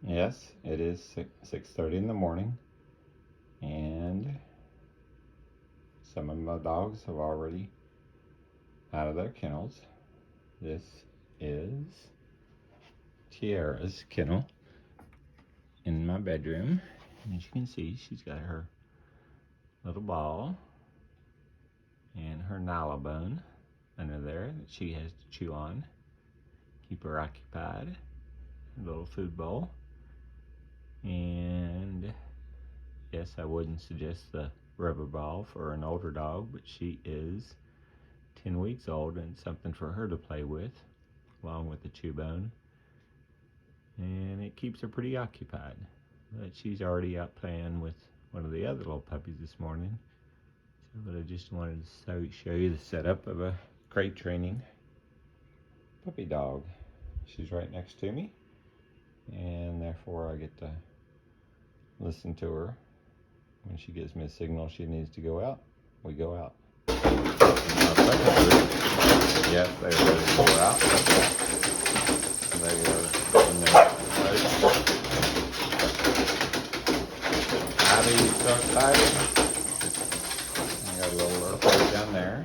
Yes, it is 6:30 in the morning, and some of my dogs have already out of their kennels. This is Tiara's kennel in my bedroom. And as you can see, she's got her little ball and her nylabone under there that she has to chew on, keep her occupied. A little food bowl. And yes, I wouldn't suggest the rubber ball for an older dog, but she is 10 weeks old and something for her to play with, along with the chew bone. And it keeps her pretty occupied. But she's already out playing with one of the other little puppies this morning. So, but I just wanted to show you the setup of a crate training puppy dog. She's right next to me, and therefore I get to listen to her. When she gives me a signal she needs to go out, we go out. Yes, they are ready to go out. They are in their place. Abby's so excited. I got a little earthquake down there.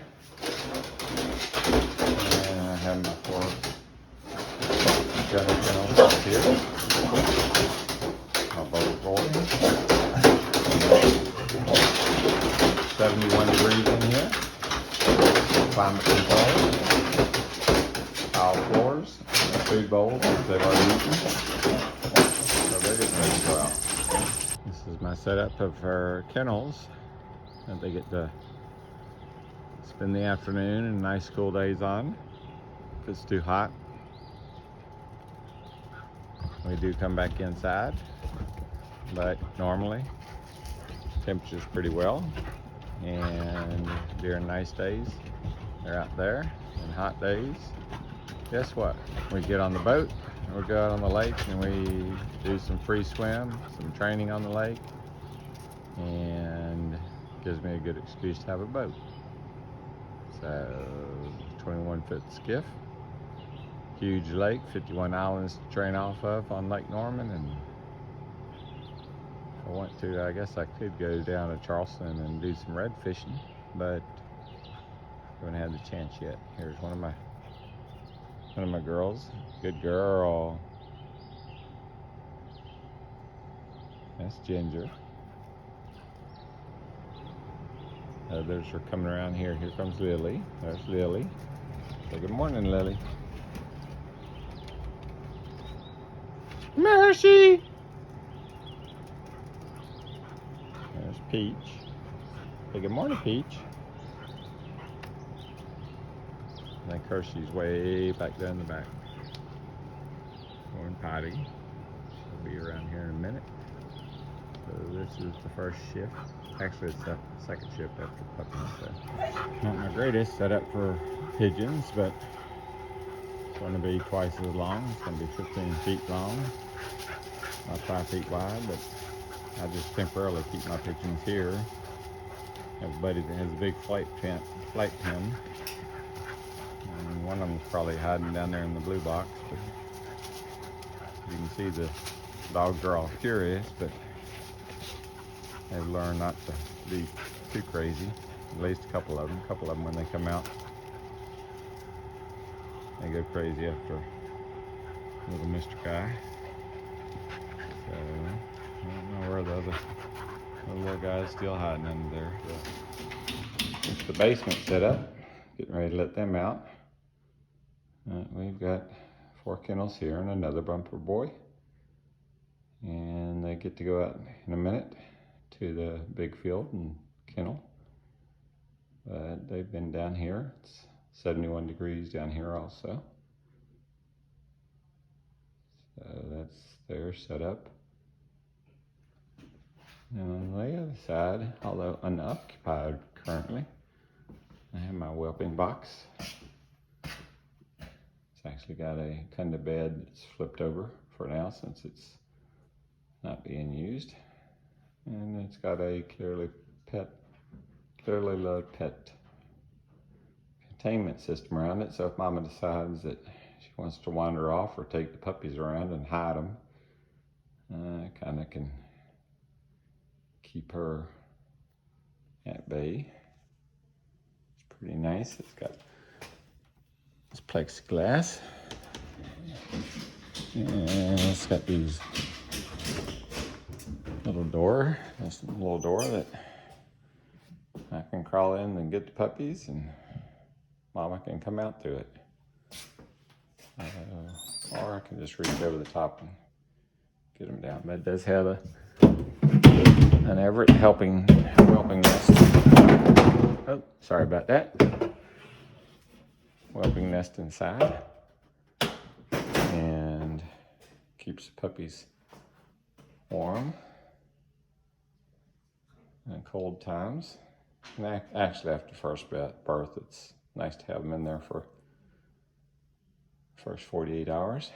And I have my 4 German kennels up here. My boat boy. 71 degrees in here. Climate control. Tile floors. Food bowls that they've already eaten. So they're getting ready to go out. This is my setup of her kennels that they get to spend the afternoon and nice cool days on. If it's too hot, we do come back inside, but normally temperature's pretty well, and during nice days they're out there, and hot days, guess what, we get on the boat and we go out on the lake and we do some free swim, some training on the lake, and gives me a good excuse to have a boat. So 21-foot skiff, huge lake, 51 islands to train off of on Lake Norman, and if I want to, I guess I could go down to Charleston and do some red fishing, but haven't had the chance yet. Here's one of my girls. Good girl. That's Ginger. Others are coming around here. Here comes Lily. There's Lily. Say good morning, Lily. Mercy! There's Peach. Say good morning, Peach. I think Hershey's way back there in the back. Going potty. She'll be around here in a minute. So this is the first shift. Actually, it's the second shift after puppies. So not my greatest setup for pigeons, but it's going to be twice as long. It's going to be 15 feet long, not 5 feet wide, but I just temporarily keep my pigeons here. I have a buddy that has a big flight pen. And one of them's probably hiding down there in the blue box, but you can see the dogs are all curious, but they've learned not to be too crazy. At least a couple of them when they come out, they go crazy after little Mr. Guy. So I don't know where the other little guy's still hiding under there. It's the basement set up. Getting ready to let them out. We've got 4 kennels here and another bumper boy. And they get to go out in a minute to the big field and kennel. But they've been down here. It's 71 degrees down here also. So that's their setup. And on the other side, although unoccupied currently, I have my whelping box. It's actually got a kind of bed that's flipped over for now since it's not being used. And it's got a clearly loved pet containment system around it. So if Mama decides that she wants to wander off or take the puppies around and hide them, Kind of can keep her at bay. It's pretty nice. It's got this plexiglass. And it's got these little door. This little door that I can crawl in and get the puppies, and Mama can come out through it. Or I can just reach over the top and get them down. But it does have an Everett whelping nest. Oh, sorry about that. Whelping nest inside. And keeps the puppies warm in cold times. And actually, after first birth, it's nice to have them in there for the first 48 hours.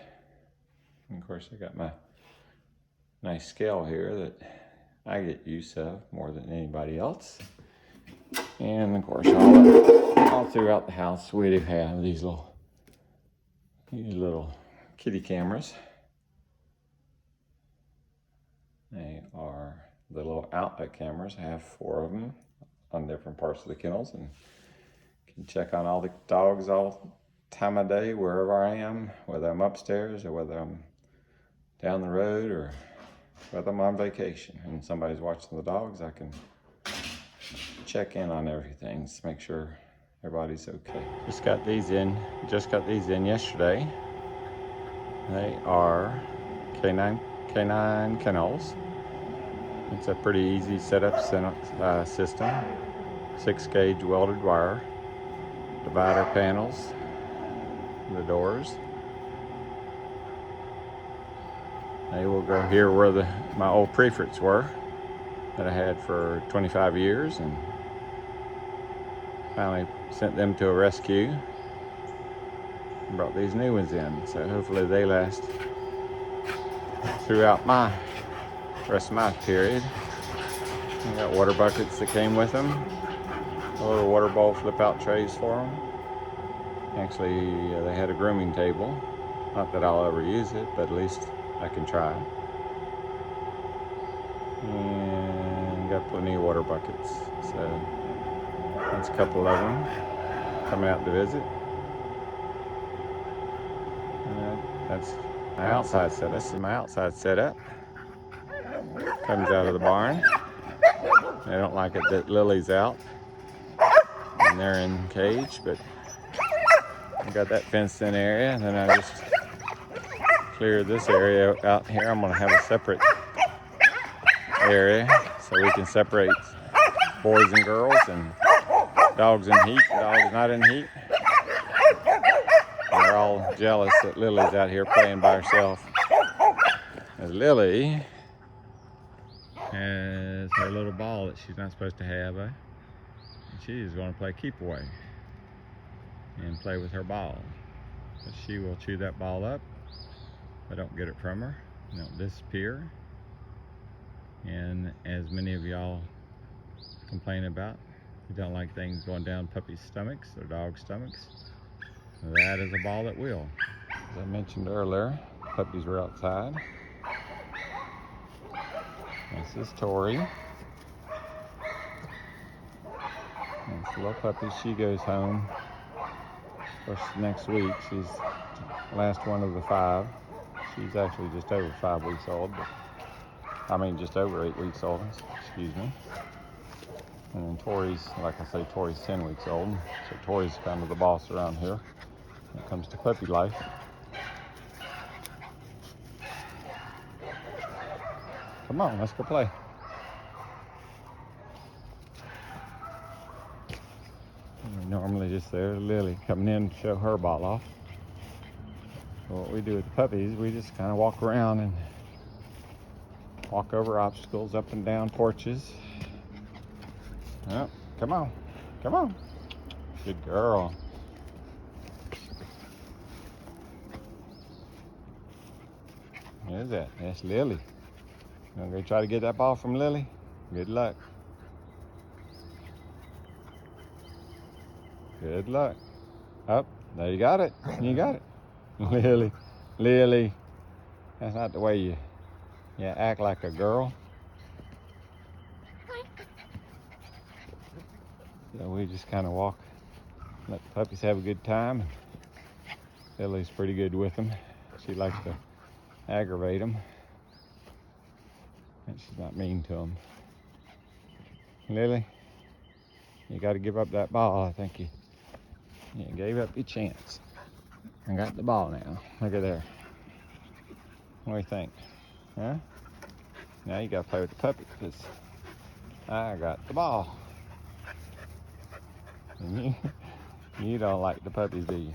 And of course, I got my nice scale here that I get use of more than anybody else. And of course, all throughout the house, we do have these little kitty cameras. They are the little outlet cameras. I have 4 of them on different parts of the kennels, and can check on all the dogs all time of day, wherever I am, whether I'm upstairs or whether I'm down the road or whether I'm on vacation and somebody's watching the dogs. I can check in on everything to make sure everybody's okay. Just got these in yesterday. They are canine kennels. It's a pretty easy setup system. 6-gauge welded wire, divider panels, the doors. They will go here where my old prefix were that I had for 25 years, and finally sent them to a rescue and brought these new ones in. So hopefully they last throughout my rest of my period. I got water buckets that came with them, a little water bowl flip out trays for them. Actually, they had a grooming table. Not that I'll ever use it, but at least I can try. And got plenty of water buckets. So that's a couple of them coming out to visit. That's my outside setup. This is my outside setup. Comes out of the barn. They don't like it that Lily's out and they're in the cage, but I got that fenced in area, and then I just cleared this area out here. I'm going to have a separate area so we can separate boys and girls, and dogs in heat, dogs not in heat. They're all jealous that Lily's out here playing by herself. As Lily has her little ball that she's not supposed to have, and she's going to play keep away and play with her ball. But she will chew that ball up if I don't get it from her. It won't disappear. And as many of y'all complain about, you don't like things going down puppies' stomachs or dogs' stomachs. That is a ball that will. As I mentioned earlier, puppies were outside. This is Tori. That's the little puppy. She goes home next week. She's the last one of the 5. She's actually just over 5 weeks old. Just over 8 weeks old. Excuse me. And then Tori's, like I say, Tori's 10 weeks old. So Tori's kind of the boss around here when it comes to puppy life. Come on, let's go play. We're normally just there, Lily coming in to show her ball off. So what we do with the puppies, we just kind of walk around and walk over obstacles, up and down porches. Oh, come on, come on. Good girl. Where's that? That's Lily. You want to go try to get that ball from Lily? Good luck. Good luck. Up, there you got it. You got it. Lily, Lily. That's not the way you Yeah, act like a girl. So we just kind of walk, let the puppies have a good time. Lily's pretty good with them. She likes to aggravate them. And she's not mean to them. Lily, you got to give up that ball. I think you gave up your chance. I got the ball now. Look at there. What do you think? Huh? Now you got to play with the puppy because I got the ball. And you don't like the puppies, do you?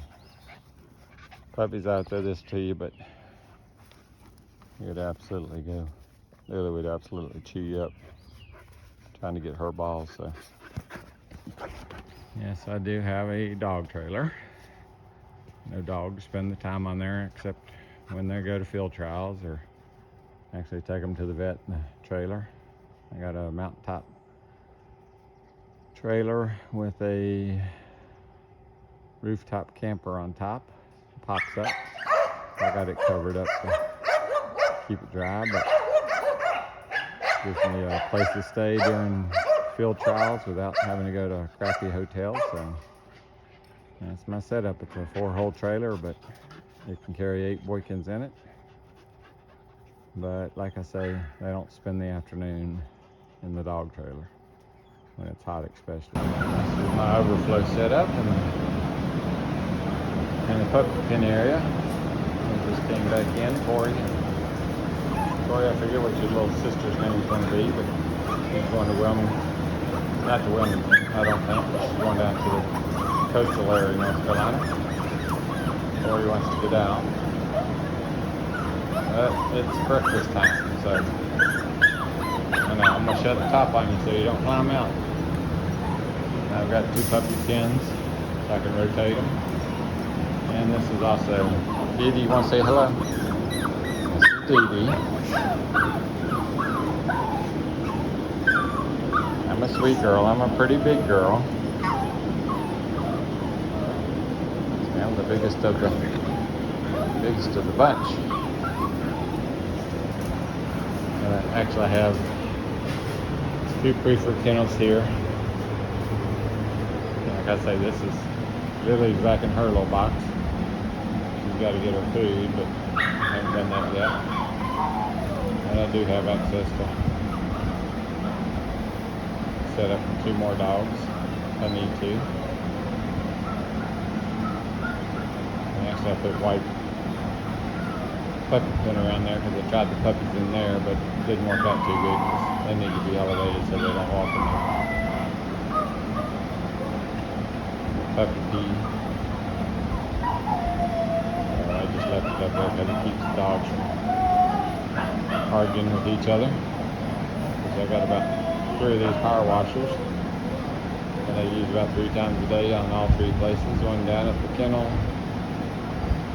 Puppies, I'll throw this to you, but you'd absolutely go. Lily would absolutely chew you up trying to get her balls. So yes, I do have a dog trailer. No dogs spend the time on there except when they go to field trials or actually take them to the vet in the trailer. I got a mountaintop trailer with a rooftop camper on top. It pops up. I got it covered up to keep it dry, but gives me a place to stay during field trials without having to go to a crappy hotel. So that's my setup. It's a 4-hole trailer, but it can carry 8 Boykins in it. But like I say, they don't spend the afternoon in the dog trailer when it's hot, especially. This is my overflow setup in the puppy pen area. I just came back in for you. Sorry, I forget what your little sister's name is going to be, but she's going to Wilmington. Not to Wilmington, I don't think. She's going down to the coastal area of North Carolina. Tori wants to get out. It's breakfast time, so I know I'm going to shut the top on you so you don't climb out. I've got 2 puppy pens so I can rotate them. And this is also Dee Dee. You want to say hello? This is Dee Dee. I'm a sweet girl. I'm a pretty big girl. I'm the biggest of the bunch. Actually, I have 2 preferred kennels here. Like I say, this is Lily's back in her little box. She's got to get her food, but I haven't done that yet. And I do have access to set up 2 more dogs if I need to. And actually, I put white puppy pen around there because I tried the puppies in there, but it didn't work out too good because they need to be elevated so they don't walk in there. Puppy pee. I just left it up there because it keeps the dogs from arguing with each other. Because I got about 3 of these power washers that I use about 3 times a day on all 3 places. One down at the kennel,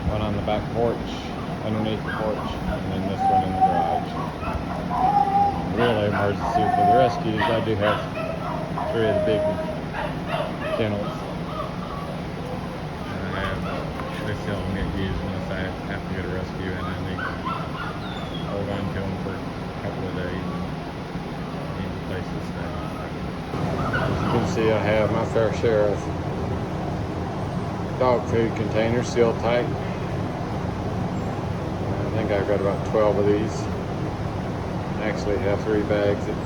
one on the back porch, underneath the porch, and then this one in the garage. Really emergency for the rescues, I do have 3 of the big kennels. And I have, they still don't get used unless I have to get a rescue and I need to hold on to them for a couple of days and need a place to stay. As you can see, I have my fair share of dog food containers sealed tight. I think I've got about 12 of these. I actually have 3 bags that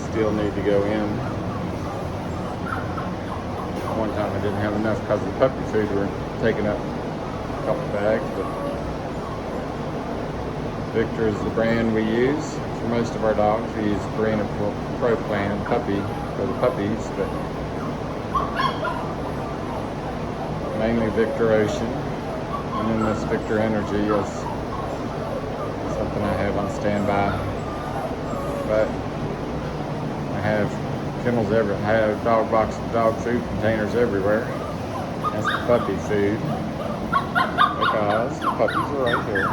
still need to go in. One time I didn't have enough because the puppy food were taking up a couple bags, but Victor is the brand we use for most of our dogs. We use Purina Pro Plan puppy for the puppies, but mainly Victor Ocean, and then this Victor Energy is something I have on standby. But I have kennels everywhere. I have dog food containers everywhere. That's the puppy food because the puppies are right here.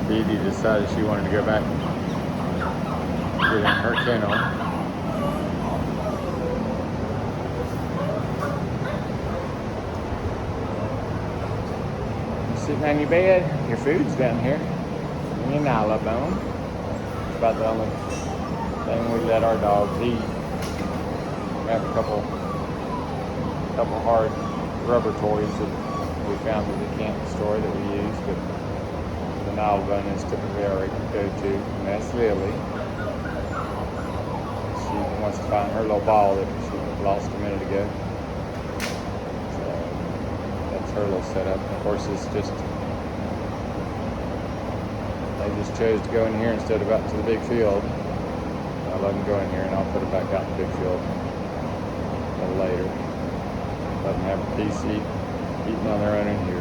Dee Dee decided she wanted to go back and get in her kennel. sitting on your bed. Your food's down here. And your Nyla bone. It's about the only thing we let our dogs eat. We have a couple hard rubber toys that we found at the camping store that we use, but the Nyla bone is typically our go-to, and that's Lily. She wants to find her little ball that she lost a minute ago. So that's her little setup. Of course, it's just, they just chose to go in here instead of out to the big field. I'll let them go in here, and I'll put them back out in the big field a little later. Let them have a piece eating on their own in here.